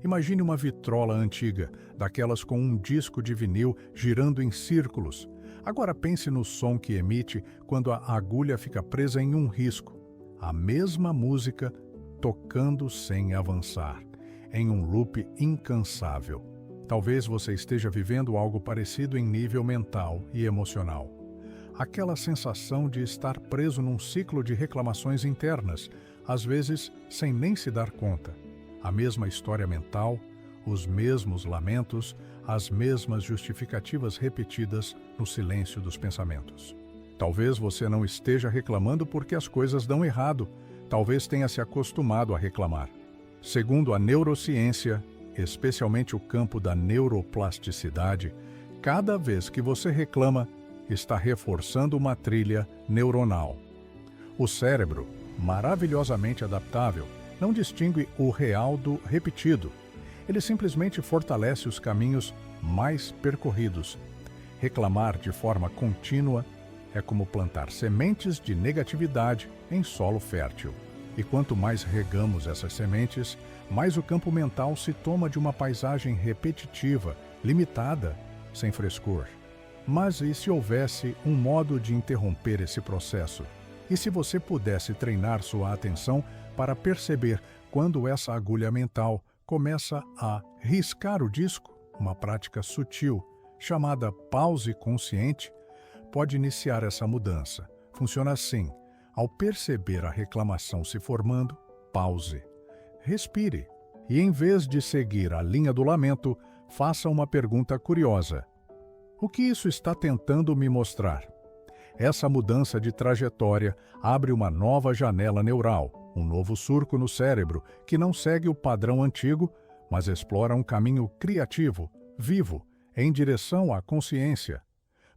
Imagine uma vitrola antiga, daquelas com um disco de vinil girando em círculos. Agora pense no som que emite quando a agulha fica presa em um risco. A mesma música tocando sem avançar, em um loop incansável. Talvez você esteja vivendo algo parecido em nível mental e emocional. Aquela sensação de estar preso num ciclo de reclamações internas, às vezes sem nem se dar conta. A mesma história mental, os mesmos lamentos, as mesmas justificativas repetidas no silêncio dos pensamentos. Talvez você não esteja reclamando porque as coisas dão errado. Talvez tenha se acostumado a reclamar. Segundo a neurociência, especialmente o campo da neuroplasticidade, cada vez que você reclama, está reforçando uma trilha neuronal. O cérebro, maravilhosamente adaptável, não distingue o real do repetido. Ele simplesmente fortalece os caminhos mais percorridos. Reclamar de forma contínua é como plantar sementes de negatividade em solo fértil. E quanto mais regamos essas sementes, mais o campo mental se toma de uma paisagem repetitiva, limitada, sem frescor. Mas e se houvesse um modo de interromper esse processo? E se você pudesse treinar sua atenção para perceber quando essa agulha mental começa a riscar o disco? Uma prática sutil, chamada pause consciente, pode iniciar essa mudança. Funciona assim: ao perceber a reclamação se formando, pause, respire e, em vez de seguir a linha do lamento, faça uma pergunta curiosa. O que isso está tentando me mostrar? Essa mudança de trajetória abre uma nova janela neural, um novo surco no cérebro que não segue o padrão antigo, mas explora um caminho criativo, vivo, em direção à consciência.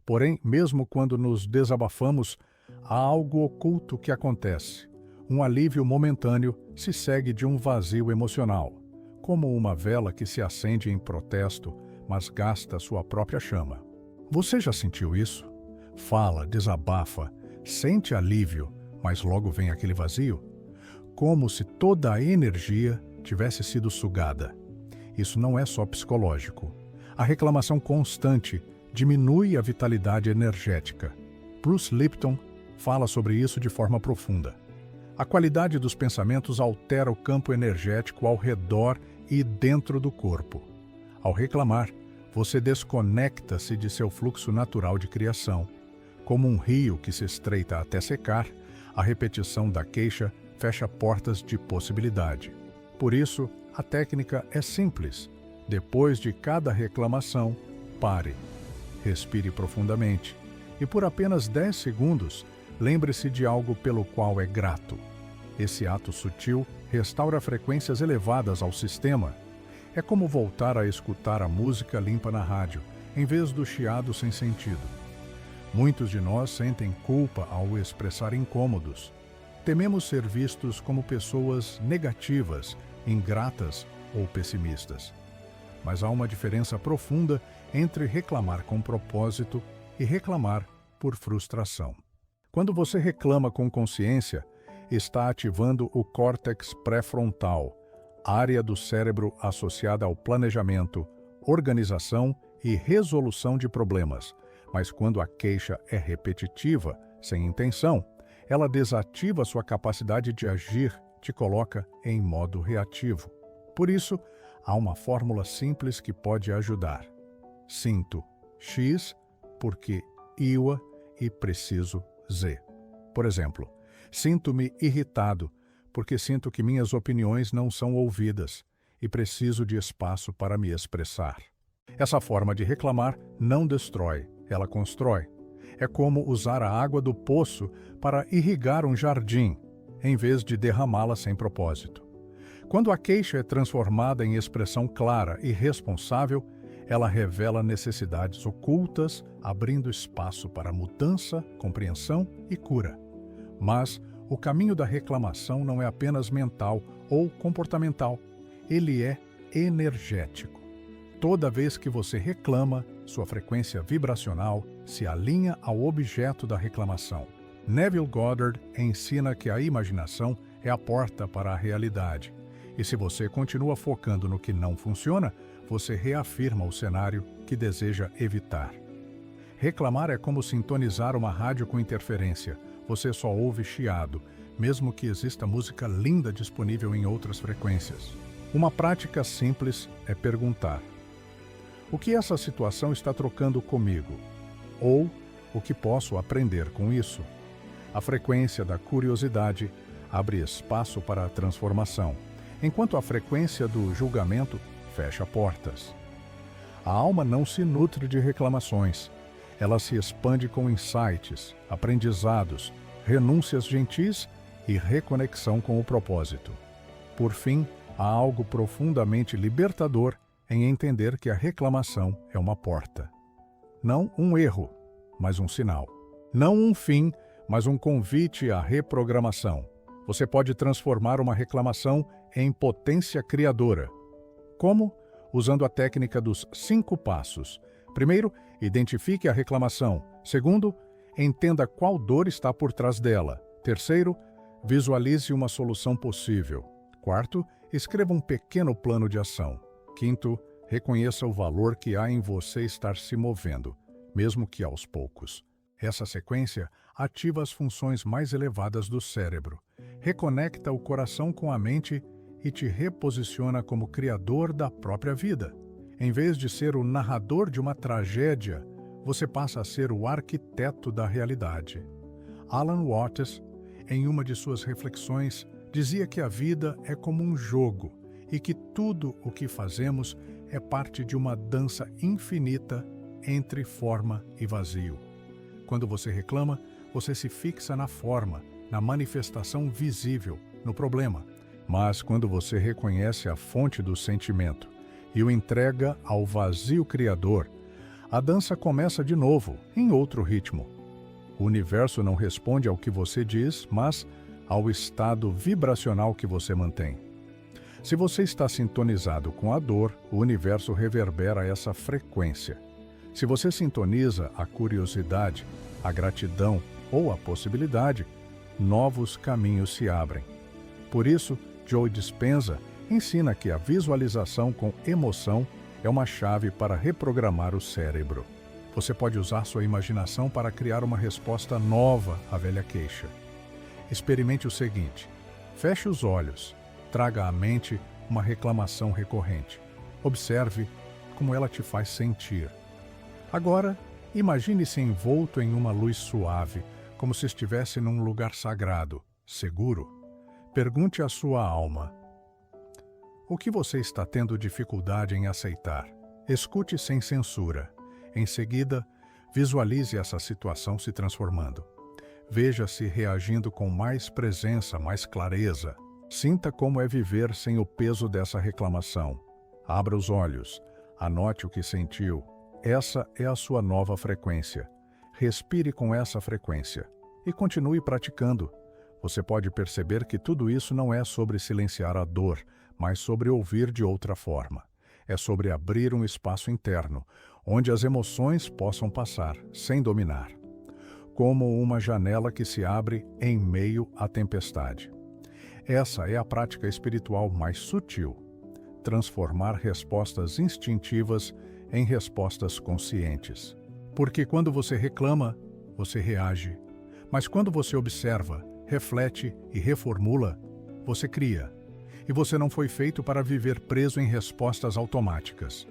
Porém, mesmo quando nos desabafamos, há algo oculto que acontece. Um alívio momentâneo se segue de um vazio emocional, como uma vela que se acende em protesto, mas gasta sua própria chama. Você já sentiu isso? Fala, desabafa, sente alívio, mas logo vem aquele vazio? Como se toda a energia tivesse sido sugada. Isso não é só psicológico. A reclamação constante diminui a vitalidade energética. Bruce Lipton fala sobre isso de forma profunda. A qualidade dos pensamentos altera o campo energético ao redor e dentro do corpo. Ao reclamar, você desconecta-se de seu fluxo natural de criação. Como um rio que se estreita até secar, a repetição da queixa fecha portas de possibilidade. Por isso, a técnica é simples. Depois de cada reclamação, pare. Respire profundamente e, por apenas 10 segundos, lembre-se de algo pelo qual é grato. Esse ato sutil restaura frequências elevadas ao sistema. É como voltar a escutar a música limpa na rádio, em vez do chiado sem sentido. Muitos de nós sentem culpa ao expressar incômodos. Tememos ser vistos como pessoas negativas, ingratas ou pessimistas. Mas há uma diferença profunda entre reclamar com propósito e reclamar por frustração. Quando você reclama com consciência, está ativando o córtex pré-frontal, área do cérebro associada ao planejamento, organização e resolução de problemas. Mas quando a queixa é repetitiva, sem intenção, ela desativa sua capacidade de agir, te coloca em modo reativo. Por isso, há uma fórmula simples que pode ajudar. Sinto X porque Iwa e preciso Z. Por exemplo, sinto-me irritado porque sinto que minhas opiniões não são ouvidas e preciso de espaço para me expressar. Essa forma de reclamar não destrói, ela constrói. É como usar a água do poço para irrigar um jardim, em vez de derramá-la sem propósito. Quando a queixa é transformada em expressão clara e responsável, ela revela necessidades ocultas, abrindo espaço para mudança, compreensão e cura. Mas o caminho da reclamação não é apenas mental ou comportamental, ele é energético. Toda vez que você reclama, sua frequência vibracional se alinha ao objeto da reclamação. Neville Goddard ensina que a imaginação é a porta para a realidade, E se você continua focando no que não funciona, você reafirma o cenário que deseja evitar. Reclamar é como sintonizar uma rádio com interferência. Você só ouve chiado, mesmo que exista música linda disponível em outras frequências. Uma prática simples é perguntar: o que essa situação está trocando comigo? Ou o que posso aprender com isso? A frequência da curiosidade abre espaço para a transformação, enquanto a frequência do julgamento fecha portas. A alma não se nutre de reclamações. Ela se expande com insights, aprendizados, renúncias gentis e reconexão com o propósito. Por fim, há algo profundamente libertador em entender que a reclamação é uma porta. Não um erro, mas um sinal. Não um fim, mas um convite à reprogramação. Você pode transformar uma reclamação em potência criadora. Como? Usando a técnica dos 5 passos. Primeiro, identifique a reclamação. Segundo, entenda qual dor está por trás dela. Terceiro, visualize uma solução possível. Quarto, escreva um pequeno plano de ação. Quinto, reconheça o valor que há em você estar se movendo, mesmo que aos poucos. Essa sequência ativa as funções mais elevadas do cérebro, reconecta o coração com a mente e te reposiciona como criador da própria vida. Em vez de ser o narrador de uma tragédia, você passa a ser o arquiteto da realidade. Alan Watts, em uma de suas reflexões, dizia que a vida é como um jogo e que tudo o que fazemos é parte de uma dança infinita entre forma e vazio. Quando você reclama, você se fixa na forma, na manifestação visível, no problema. Mas quando você reconhece a fonte do sentimento e o entrega ao vazio criador, a dança começa de novo, em outro ritmo. O universo não responde ao que você diz, mas ao estado vibracional que você mantém. Se você está sintonizado com a dor, o universo reverbera essa frequência. Se você sintoniza a curiosidade, a gratidão ou a possibilidade, novos caminhos se abrem. Por isso, Joe Dispenza ensina que a visualização com emoção é uma chave para reprogramar o cérebro. Você pode usar sua imaginação para criar uma resposta nova à velha queixa. Experimente o seguinte: feche os olhos, traga à mente uma reclamação recorrente. Observe como ela te faz sentir. Agora, imagine-se envolto em uma luz suave, como se estivesse num lugar sagrado, seguro. Pergunte à sua alma: o que você está tendo dificuldade em aceitar? Escute sem censura. Em seguida, visualize essa situação se transformando. Veja-se reagindo com mais presença, mais clareza. Sinta como é viver sem o peso dessa reclamação. Abra os olhos. Anote o que sentiu. Essa é a sua nova frequência. Respire com essa frequência e continue praticando. Você pode perceber que tudo isso não é sobre silenciar a dor, mas sobre ouvir de outra forma. É sobre abrir um espaço interno, onde as emoções possam passar, sem dominar. Como uma janela que se abre em meio à tempestade. Essa é a prática espiritual mais sutil. Transformar respostas instintivas em respostas conscientes. Porque quando você reclama, você reage. Mas quando você observa, reflete e reformula, você cria. E você não foi feito para viver preso em respostas automáticas.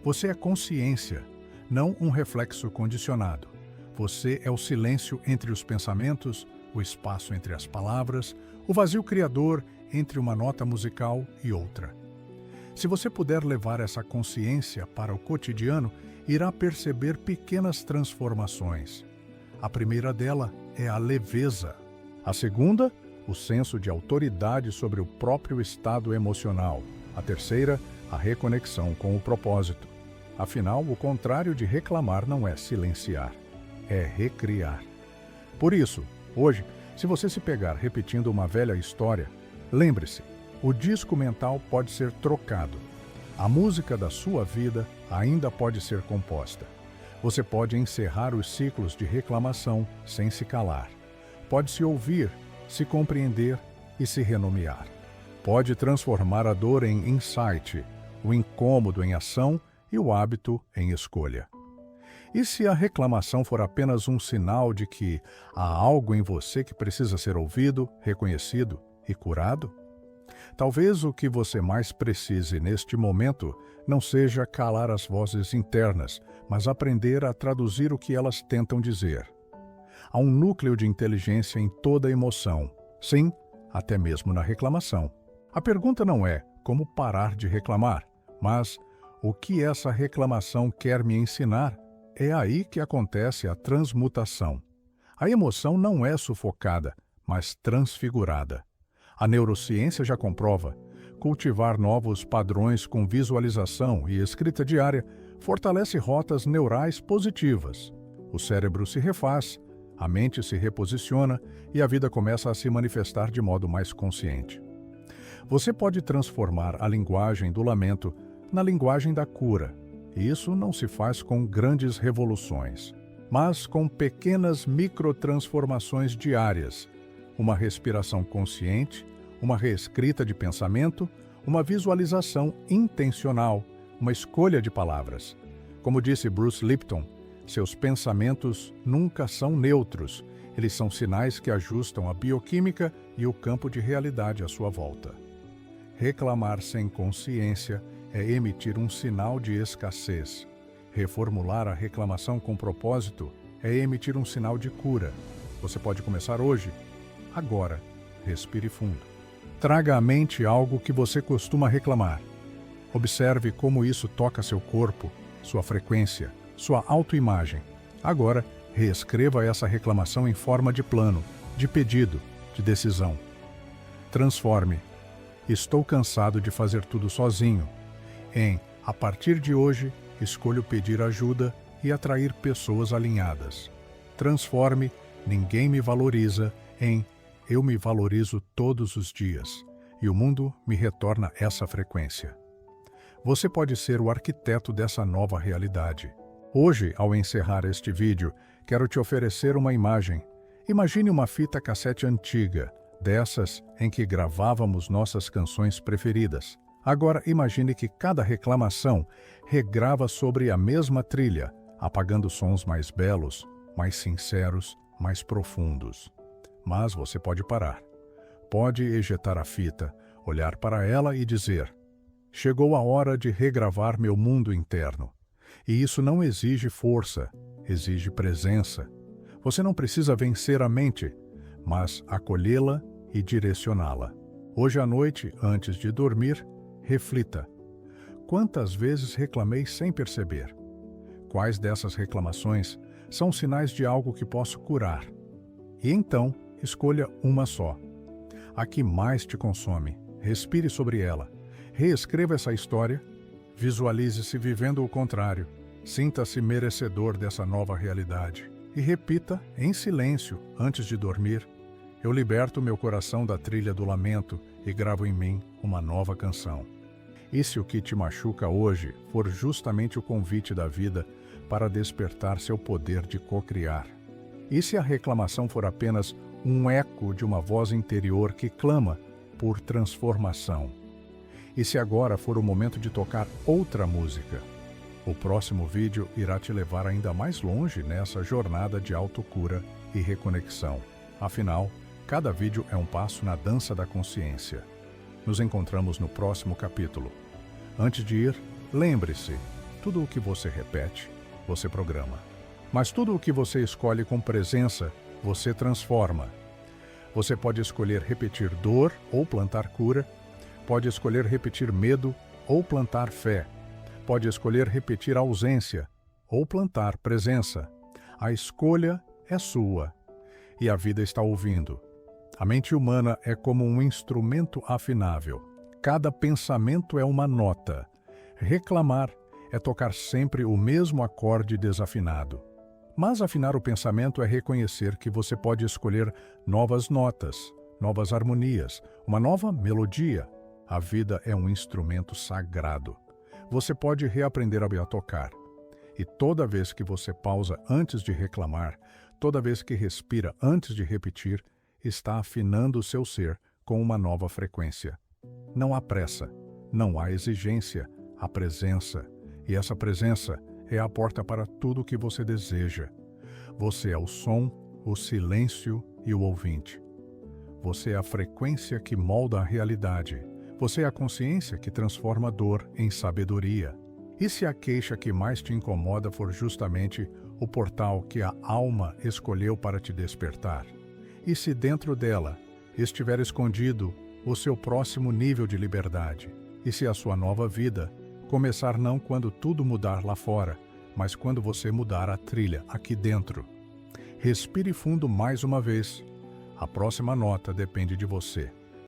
Você é consciência, não um reflexo condicionado. Você é o silêncio entre os pensamentos, o espaço entre as palavras, o vazio criador entre uma nota musical e outra. Se você puder levar essa consciência para o cotidiano, irá perceber pequenas transformações. A primeira dela é a leveza. A segunda, o senso de autoridade sobre o próprio estado emocional. A terceira, a reconexão com o propósito. Afinal, o contrário de reclamar não é silenciar, é recriar. Por isso, hoje, se você se pegar repetindo uma velha história, lembre-se, o disco mental pode ser trocado. A música da sua vida ainda pode ser composta. Você pode encerrar os ciclos de reclamação sem se calar. Pode se ouvir, se compreender e se renomear. pode transformar a dor em insight, o incômodo em ação e o hábito em escolha. E se a reclamação for apenas um sinal de que há algo em você que precisa ser ouvido, reconhecido e curado? Talvez o que você mais precise neste momento não seja calar as vozes internas, mas aprender a traduzir o que elas tentam dizer. Há um núcleo de inteligência em toda emoção, sim, até mesmo na reclamação. A pergunta não é como parar de reclamar, mas o que essa reclamação quer me ensinar. É aí que acontece a transmutação. A emoção não é sufocada, mas transfigurada. A neurociência já comprova. Cultivar novos padrões com visualização e escrita diária fortalece rotas neurais positivas. O cérebro se refaz, a mente se reposiciona e a vida começa a se manifestar de modo mais consciente. Você pode transformar a linguagem do lamento na linguagem da cura. E isso não se faz com grandes revoluções, mas com pequenas microtransformações diárias, uma respiração consciente, uma reescrita de pensamento, uma visualização intencional, uma escolha de palavras. Como disse Bruce Lipton, seus pensamentos nunca são neutros, eles são sinais que ajustam a bioquímica e o campo de realidade à sua volta. Reclamar sem consciência é emitir um sinal de escassez. Reformular a reclamação com propósito é emitir um sinal de cura. Você pode começar hoje. Agora, respire fundo. Traga à mente algo que você costuma reclamar. Observe como isso toca seu corpo, sua frequência, sua autoimagem. Agora, reescreva essa reclamação em forma de plano, de pedido, de decisão. Transforme. Estou cansado de fazer tudo sozinho. A partir de hoje, escolho pedir ajuda e atrair pessoas alinhadas. Transforme, ninguém me valoriza, em eu me valorizo todos os dias, e o mundo me retorna essa frequência. Você pode ser o arquiteto dessa nova realidade. Hoje, ao encerrar este vídeo, quero te oferecer uma imagem. Imagine uma fita cassete antiga, dessas em que gravávamos nossas canções preferidas. Agora imagine que cada reclamação regrava sobre a mesma trilha, apagando sons mais belos, mais sinceros, mais profundos. Mas você pode parar. Pode ejetar a fita, olhar para ela e dizer: chegou a hora de regravar meu mundo interno. E isso não exige força, exige presença. Você não precisa vencer a mente, mas acolhê-la e direcioná-la. Hoje à noite, antes de dormir, reflita. Quantas vezes reclamei sem perceber? Quais dessas reclamações são sinais de algo que posso curar? E então, escolha uma só. A que mais te consome. Respire sobre ela. Reescreva essa história. Visualize-se vivendo o contrário. Sinta-se merecedor dessa nova realidade. E repita, em silêncio, antes de dormir: eu liberto meu coração da trilha do lamento e gravo em mim uma nova canção. E se o que te machuca hoje for justamente o convite da vida para despertar seu poder de cocriar? E se a reclamação for apenas um eco de uma voz interior que clama por transformação? E se agora for o momento de tocar outra música? O próximo vídeo irá te levar ainda mais longe nessa jornada de autocura e reconexão. Afinal, cada vídeo é um passo na dança da consciência. Nos encontramos no próximo capítulo. Antes de ir, lembre-se, tudo o que você repete, você programa. Mas tudo o que você escolhe com presença, você transforma. Você pode escolher repetir dor ou plantar cura, pode escolher repetir medo ou plantar fé, pode escolher repetir ausência ou plantar presença. A escolha é sua e a vida está ouvindo. A mente humana é como um instrumento afinável. Cada pensamento é uma nota. Reclamar é tocar sempre o mesmo acorde desafinado. Mas afinar o pensamento é reconhecer que você pode escolher novas notas, novas harmonias, uma nova melodia. A vida é um instrumento sagrado. Você pode reaprender a tocar. E toda vez que você pausa antes de reclamar, toda vez que respira antes de repetir, está afinando o seu ser com uma nova frequência. Não há pressa, não há exigência, há presença. E essa presença é a porta para tudo o que você deseja. Você é o som, o silêncio e o ouvinte. Você é a frequência que molda a realidade. Você é a consciência que transforma a dor em sabedoria. E se a queixa que mais te incomoda for justamente o portal que a alma escolheu para te despertar? E se dentro dela estiver escondido o seu próximo nível de liberdade? E se a sua nova vida começar não quando tudo mudar lá fora, mas quando você mudar a trilha aqui dentro? Respire fundo mais uma vez. A próxima nota depende de você.